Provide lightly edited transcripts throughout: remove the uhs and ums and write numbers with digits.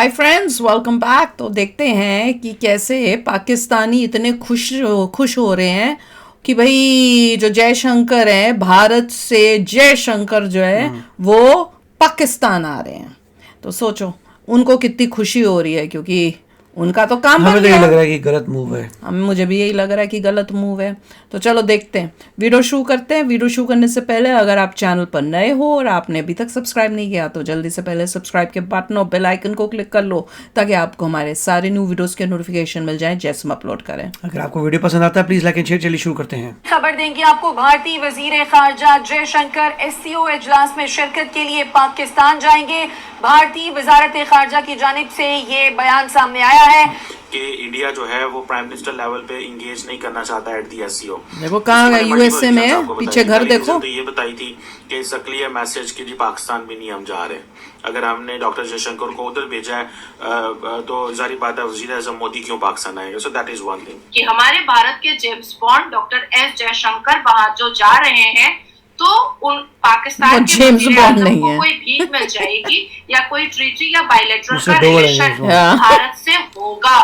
Hi friends, welcome back. तो देखते हैं कि कैसे पाकिस्तानी इतने खुश हो रहे हैं कि भाई जो जयशंकर है, भारत से जयशंकर जो है वो पाकिस्तान आ रहे हैं। तो सोचो उनको कितनी खुशी हो रही है, क्योंकि उनका तो काम हमें बन तो गया। ये लग रहा है कि गलत मूव है। मुझे भी यही लग रहा है कि गलत मूव है। तो चलो देखते हैं, वीडियो शुरू करते हैं। वीडियो शुरू करने से पहले अगर आप चैनल पर नए हो और आपने अभी तक सब्सक्राइब नहीं किया तो जल्दी से पहले सब्सक्राइब के बटन और बेल आइकन को क्लिक कर लो, ताकि आपको हमारे सारे न्यू वीडियोस के नोटिफिकेशन मिल जाए जैसे हम अपलोड करें। अगर आपको वीडियो पसंद आता है प्लीज लाइक एंड शेयर। चलिए शुरू करते हैं। खबर देंगे आपको, भारतीय वजीर खारजा जयशंकर एससीओ इजलास में शिरकत के लिए पाकिस्तान जाएंगे। भारतीय वजारत खारजा की जानिब से ये बयान सामने आया है कि इंडिया जो है वो प्राइम मिनिस्टर लेवल पे इंगेज नहीं करना चाहता एट दी एससीओ। देखो कहाँ गए, यूएसए में है, पीछे घर देखो। तो ये बताई थी कि इट्स अ क्लियर मैसेज कि जी पाकिस्तान भी नहीं हम जा रहे। अगर हमने डॉक्टर जयशंकर को उधर भेजा है तो जारी बात है वजीर आजम मोदी क्यों पाकिस्तान आएंगे। So that is one thing कि हमारे भारत के James bond doctor S Jaishankar वहां जो जा रहे हैं तो उन पाकिस्तान के जेम्स बॉन्ड नहीं को है। कोई भीख मिल जाएगी या कोई ट्रीटी या बायलैटरल उससे का दो रिलेशन बड़े भारत से होगा?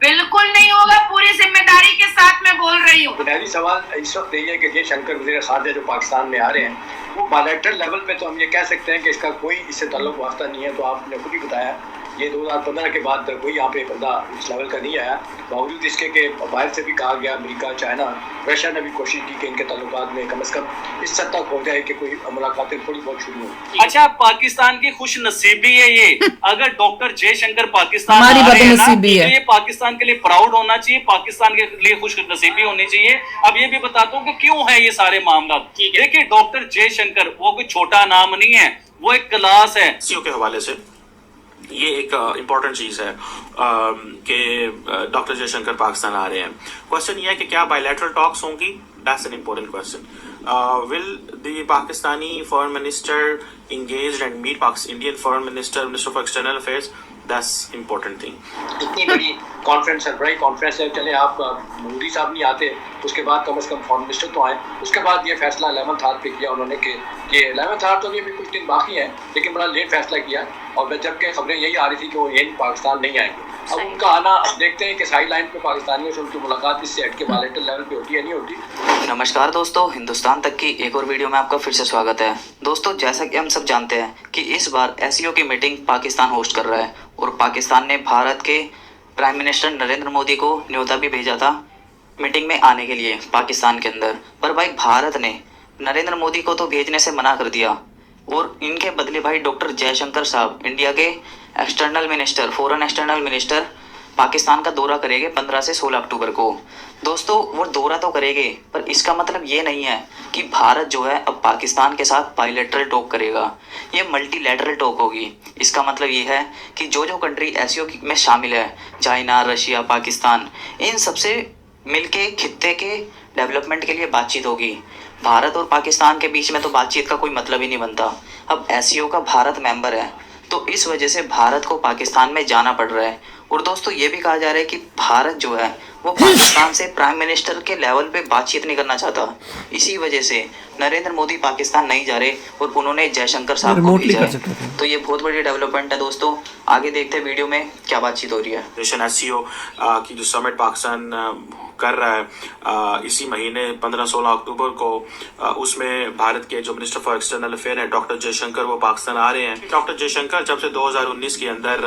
बिल्कुल नहीं होगा, पूरी जिम्मेदारी के साथ मैं बोल रही हूँ। बुनियादी सवाल इस वक्त यही है कि जयशंकर वज़ीर ख़ारजा जो पाकिस्तान में आ रहे हैं वो बायलैटरल लेवल पे तो हम ये कह सकते हैं कि इसका कोई इससे ताल्लुक वास्ता नहीं है। तो आपने खुद ही बताया ये 2015 के बाद कोई यहाँ पे बंदा इस लेवल का नहीं आया, बावजूद इसके कि बाहर से भी कहा गया, अमेरिका, चाइना, रशिया ने भी कोशिश की कि इनके ताल्लुकात में कम से कम इस हद तक हो जाए कि कोई मुलाकातें थोड़ी बहुत शुरू हो। अच्छा, पाकिस्तान की खुश नसीबी है ये। अगर डॉक्टर जयशंकर पाकिस्तान हमारी आ रहे हैं ना, बदनसीबी है। तो ये पाकिस्तान के लिए प्राउड होना चाहिए, पाकिस्तान के लिए खुश नसीबी होनी चाहिए। अब ये भी बताता हूँ कि क्यों है ये सारे मामला। देखिए, डॉक्टर जयशंकर वो कोई छोटा नाम नहीं है, वो एक क्लास है। एससीओ के हवाले से ये एक इम्पॉर्टेंट चीज़ है कि डॉक्टर जयशंकर पाकिस्तान आ रहे हैं। क्वेश्चन ये है कि क्या बायलैटरल टॉक्स होंगी? That's an important question. Will the Pakistani foreign minister engaged and meet Indian foreign minister for external affairs? That's important thing. इतनी बड़ी कॉन्फ्रेंस है, बड़ी कॉन्फ्रेंस है, चले आप मोदी साहब नहीं आते उसके बाद कम से कम फॉरेन मिनिस्टर तो आए। उसके बाद ये फैसला 11th आवर पे किया उन्होंने कि 11th आवर तो नहीं, अभी कुछ दिन बाकी है, लेकिन बड़ा लेट फैसला किया। और जबकि खबरें यही आ रही थी कि वो यही पाकिस्तान नहीं आएंगे। अब उनका आना, अब देखते हैं कि साइड लाइन पे पाकिस्तानियों से उनकी मुलाकात इससे हट के बायलैटरल लेवल पे होती है नहीं होती। नमस्कार दोस्तों, हिंदुस्तान तक की एक और वीडियो में आपका फिर से स्वागत है। दोस्तों, जैसा कि हम सब जानते हैं कि इस बार एससीओ की मीटिंग पाकिस्तान होस्ट कर रहा है और पाकिस्तान ने भारत के प्राइम मिनिस्टर नरेंद्र मोदी को न्योता भी भेजा था मीटिंग में आने के लिए पाकिस्तान के अंदर। पर भाई भारत ने नरेंद्र मोदी को तो भेजने से मना कर दिया और इनके बदले भाई डॉक्टर जयशंकर साहब, इंडिया के external minister, foreign external minister, Pakistan का दौरा करेंगे 15 से 16 अक्टूबर को। दोस्तों, वो दौरा तो करेंगे, पर इसका मतलब ये नहीं है कि भारत जो है अब पाकिस्तान के साथ बायलैटरल टॉक करेगा, ये मल्टीलैटरल टॉक होगी। इसका मतलब ये है कि जो जो कंट्री एससीओ में शामिल है, चाइना, रशिया, पाकिस्तान, इन सबसे मिलके खित्ते के डेवलपमेंट के लिए बातचीत होगी। भारत और पाकिस्तान के बीच में तो बातचीत का कोई मतलब ही नहीं बनता। अब एससीओ का भारत मेंबर है तो इस वजह से भारत को पाकिस्तान में जाना पड़ रहा है। और दोस्तों, ये भी कहा जा रहा है कि भारत जो है वो पाकिस्तान से प्राइम मिनिस्टर के लेवल पे बातचीत नहीं करना चाहता। इसी वजह से नरेंद्र मोदी पाकिस्तान नहीं जा रहे और उन्होंने जयशंकर साहब को भेजा है। तो ये बहुत बड़ी डेवलपमेंट है दोस्तों। आगे देखते हैं वीडियो में क्या बातचीत हो रही है। एससीओ की जो समिट पाकिस्तान कर रहा है इसी महीने 15-16 अक्टूबर को, उसमें भारत के जो मिनिस्टर फॉर एक्सटर्नल अफेयर है डॉक्टर जयशंकर, वो पाकिस्तान आ रहे हैं। डॉक्टर जयशंकर जब से 2019 के अंदर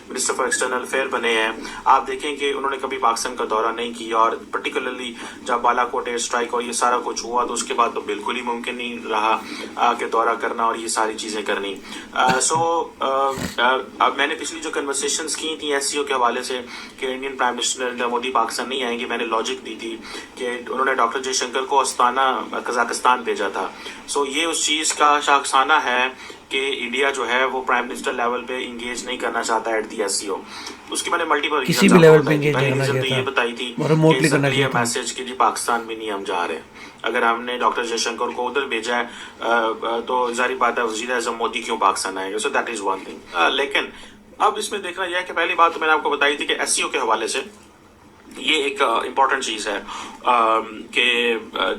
मिनिस्टर फॉर एक्सटर्नल अफेयर बने हैं, आप देखें कि उन्होंने कभी पाकिस्तान का दौरा नहीं किया। और पर्टिकुलरली जब बालाकोट एयर स्ट्राइक और ये सारा कुछ हुआ तो उसके बाद तो बिल्कुल ही मुमकिन नहीं रहा कि दौरा करना और ये सारी चीज़ें करनी। अब मैंने पिछली जो कन्वर्सेशंस की थी एससीओ के हवाले से कि Indian prime minister Narendra Modi Pakistan नहीं आएंगे, मैंने लॉजिक दी थी कि उन्होंने डॉक्टर जयशंकर को अस्ताना कजाकिस्तान भेजा था। सो ये उस चीज़ का शाखसाना है कि इंडिया जो है वो प्राइम मिनिस्टर लेवल पे इंगेज नहीं करना चाहता एट दी एससीओ। उसकी मैंने मल्टीपल किसी भी लेवल पे इंगेज नहीं करना तो ये चाहिए बताई थी और रिमोटली करना चाहिए था। मैसेज कि जी पाकिस्तान भी नहीं हम जा रहे। अगर हमने डॉक्टर जयशंकर को उधर भेजा है तो जारी बात है वजीर आजम मोदी क्यों पाकिस्तान आएंगे। So that is one thing. लेकिन अब इसमें देखना यह है कि पहली बात तो मैंने आपको बताई थी कि एससीओ के हवाले से ये एक इम्पॉर्टेंट चीज़ है कि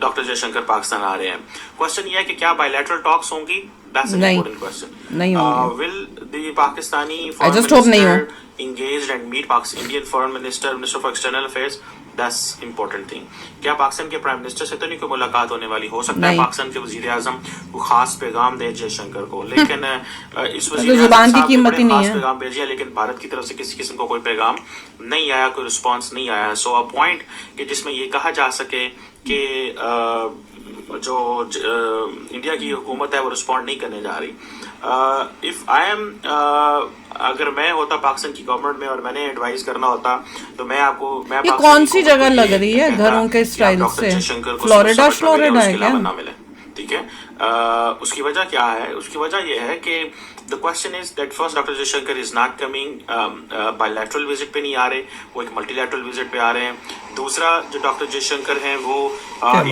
डॉक्टर जयशंकर पाकिस्तान आ रहे हैं। क्वेश्चन ये है कि क्या बायलैटरल टॉक्स होंगी? That's an important question. नहीं होंगी। Will the Pakistani I just hope नहीं हो। engaged and meet Indian foreign minister for external affairs? That's important thing। क्या पाकिस्तान के प्राइम मिनिस्टर से तो नहीं कोई मुलाकात होने वाली? हो सकता है पाकिस्तान के वजीर आजम को खास पैगाम दे जयशंकर को, लेकिन इस वजीर जुबान की कीमत ही नहीं है। पैगाम भेजिया, लेकिन भारत की तरफ से किसी किस्म का कोई पैगाम नहीं आया, कोई रिस्पांस नहीं आया। सो अ पॉइंट कि जिसमें ये कहा जा सके कि जो इंडिया की हुकूमत है वो रिस्पॉन्ड नहीं करने जा रही। इफ आई एम अगर मैं होता पाकिस्तान की गवर्नमेंट में और मैंने एडवाइस करना होता तो मैं ये कौन सी जगह लग रही है घरों के स्टाइल से? फ्लोरिडा है क्या? ना मिले, ठीक है। उसकी वजह क्या है? उसकी वजह यह है कि the question is that first doctor Jaishankar is not coming bilateral visit पे नहीं आ रहे, वो एक multilateral visit पे आ रहे हैं। दूसरा जो डॉक्टर जयशंकर हैं वो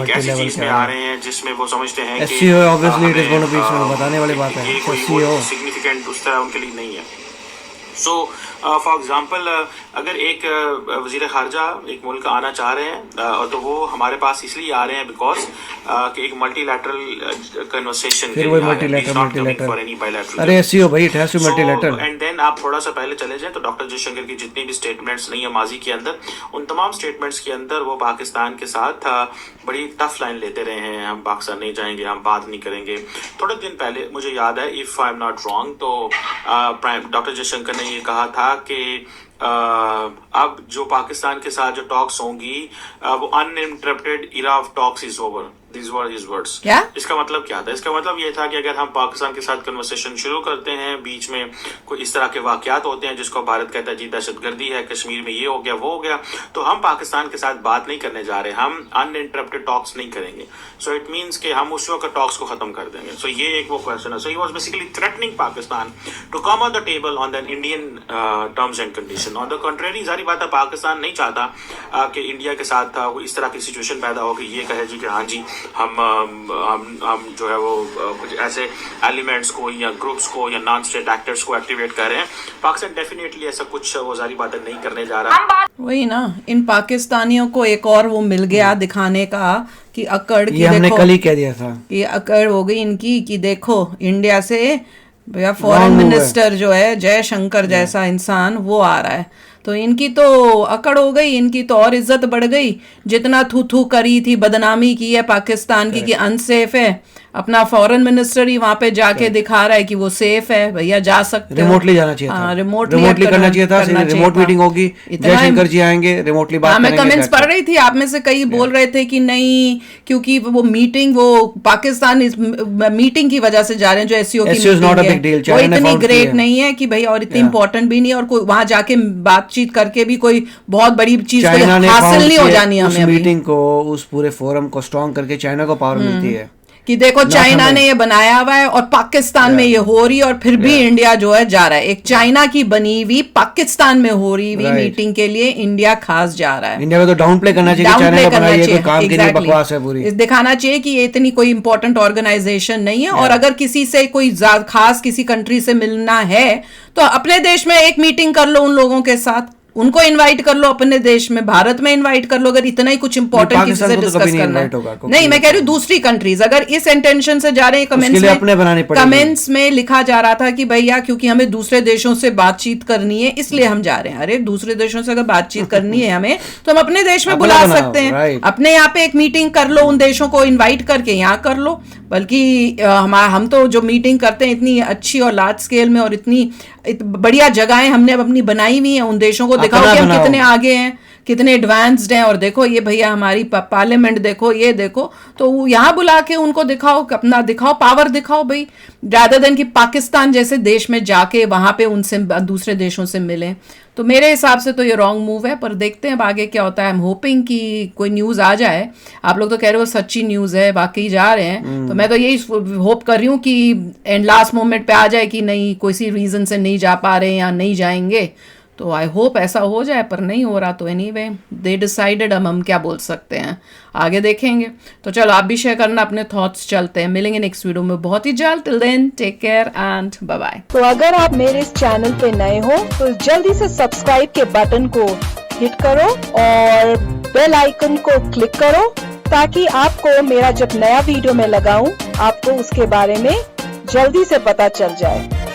एक ऐसी चीज में आ रहे हैं जिसमें वो समझते हैं कि SCO obviously it is going to be बताने वाली बात है, ये कोई सिग्निफिकेंट उस तरह उनके लिए नहीं है। सो फॉर एग्जांपल अगर एक वजीर खारजा एक मुल्क आना चाह रहे हैं तो वो हमारे पास इसलिए आ रहे हैं बिकॉज कि एक मल्टीलैटरल कन्वर्सेशन फिर वही मल्टीलैटरल अरे SCO भाई it has to multilateral. And then आप थोड़ा सा पहले चले जाएं तो डॉक्टर जयशंकर की जितनी भी स्टेटमेंट्स नहीं है माजी के अंदर, उन तमाम स्टेटमेंट्स के अंदर वो पाकिस्तान के साथ बड़ी टफ लाइन लेते रहे हैं। हम पाकिस्तान नहीं जाएंगे, हम बात नहीं करेंगे। थोड़े दिन पहले मुझे याद है, if I am not wrong, तो डॉक्टर जयशंकर ने ये कहा था कि अब जो पाकिस्तान के साथ जो टॉक्स होंगी वो uninterrupted era of talks is over. These were his words। क्या? इसका मतलब क्या था? इसका मतलब ये था कि अगर हम पाकिस्तान के साथ कन्वर्सेशन शुरू करते हैं, बीच में कोई इस तरह के वाकयात होते हैं जिसको भारत कहता है जी दहशतगर्दी है, कश्मीर में ये हो गया वो हो गया, तो हम पाकिस्तान के साथ बात नहीं करने जा रहे, हम अनइंटरप्टेड टॉक्स नहीं करेंगे। सो इट मीन्स कि हम उस वक्त टॉक्स को खत्म कर देंगे। सो ये एक वो क्वेश्चन है। So he was basically threatening Pakistan to come on the table on the Indian terms and condition. On the contrary सारी बात है, पाकिस्तान नहीं चाहता कि इंडिया के साथ इस तरह की सिचुएशन पैदा हो कि ये कहे जी कि हाँ जी हम जो है वो कुछ ऐसे एलिमेंट्स को या ग्रुप्स को या नॉन स्टेट एक्टर्स को एक्टिवेट कर रहे हैं। पाकिस्तान डेफिनेटली ऐसा कुछ वो सारी बातें नहीं करने जा रहा। वही ना, इन पाकिस्तानियों को एक और वो मिल गया दिखाने का कि अकड़ की, ये हमने कल ही कह दिया था, ये अकड़ हो गई इनकी कि देखो इंडिया से भैया फॉरेन मिनिस्टर जो है जयशंकर जैसा इंसान वो आ रहा है, तो इनकी तो अकड़ हो गई, इनकी तो और इज्जत बढ़ गई। जितना थू थू करी थी, बदनामी की है पाकिस्तान की कि अनसेफ है, अपना फॉरेन मिनिस्टर ही वहां पे जाके दिखा रहा है कि वो सेफ है, भैया जा सकते हो। रिमोटली जाना चाहिए था, रिमोटली करना चाहिए था, रिमोट मीटिंग होगी, जयशंकर जी आएंगे, रिमोटली बात करेंगे। मैं कमेंट्स पढ़ रही थी, आप में से कई बोल रहे थे कि नहीं, क्योंकि वो मीटिंग वो पाकिस्तान मीटिंग की वजह से जा रहे हैं, जो SCO की मीटिंग है वो इतनी ग्रेट नहीं है कि भाई, और इतनी इंपॉर्टेंट भी नहीं है, और कोई वहां जाके बातचीत करके भी कोई बहुत बड़ी चीज हासिल नहीं हो जानी है हमें। मीटिंग को, उस पूरे फोरम को स्ट्रॉन्ग करके चाइना को पावर मिलती है कि देखो चाइना ने ये बनाया हुआ है और पाकिस्तान में ये हो रही है, और फिर भी इंडिया जो है जा रहा है। एक चाइना की बनी हुई पाकिस्तान में हो रही हुई मीटिंग के लिए इंडिया खास जा रहा है। इंडिया को तो डाउन प्ले करना चाहिए, चाइना का बनाई है, कोई काम के लिए बकवास है पूरी। दिखाना चाहिए कि ये इतनी कोई इंपॉर्टेंट ऑर्गेनाइजेशन नहीं है, और अगर किसी से कोई खास किसी कंट्री से मिलना है तो अपने देश में एक मीटिंग कर लो, उन लोगों के साथ उनको इनवाइट कर लो, अपने देश में भारत में इनवाइट कर लो, अगर इतना ही कुछ इंपॉर्टेंट किसी से डिस्कस करना है। नहीं, मैं कह रही हूँ दूसरी कंट्रीज अगर इस इंटेंशन से जा रहे हैं। कमेंट्स में लिखा जा रहा था कि भैया क्योंकि हमें दूसरे देशों से बातचीत करनी है इसलिए हम जा रहे हैं। अरे दूसरे देशों से अगर बातचीत करनी है हमें तो हम अपने देश में बुला सकते हैं, अपने यहाँ पे एक मीटिंग कर लो, उन देशों को इन्वाइट करके यहाँ कर लो। बल्कि हम तो जो मीटिंग करते हैं इतनी अच्छी और लार्ज स्केल में और इतनी बढ़िया जगहें हमने अपनी बनाई हुई हैं, उन देशों को दिखाओ कि हम कितने आगे हैं, कितने एडवांस्ड हैं, और देखो ये भैया हमारी पार्लियामेंट देखो, ये देखो, तो यहाँ बुला के उनको दिखाओ, अपना दिखाओ, पावर दिखाओ भाई, रादर देन कि पाकिस्तान जैसे देश में जाके वहां पे उनसे दूसरे देशों से मिले। तो मेरे हिसाब से तो ये रॉन्ग मूव है, पर देखते हैं अब आगे क्या होता है। आई एम होपिंग कि कोई न्यूज़ आ जाए। आप लोग तो कह रहे हो सच्ची न्यूज़ है, वाकई जा रहे हैं, तो मैं तो यही होप कर रही हूँ कि एंड लास्ट मोमेंट पे आ जाए कि नहीं, किसी रीज़न से नहीं जा पा रहे या नहीं जाएंगे, तो आई होप ऐसा हो जाए, पर नहीं हो रहा तो एनीवे दे डिसाइडेड, अब हम क्या बोल सकते हैं, आगे देखेंगे। तो चलो आप भी शेयर करना अपने थॉट्स। चलते हैं, मिलेंगे नेक्स्ट वीडियो में बहुत ही जल्द। Till then take care and bye bye. तो अगर आप मेरे इस चैनल पे नए हो तो जल्दी से सब्सक्राइब के बटन को हिट करो और बेल आइकन को क्लिक करो ताकि आपको मेरा जब नया वीडियो मैं लगाऊं आपको उसके बारे में जल्दी से पता चल जाए।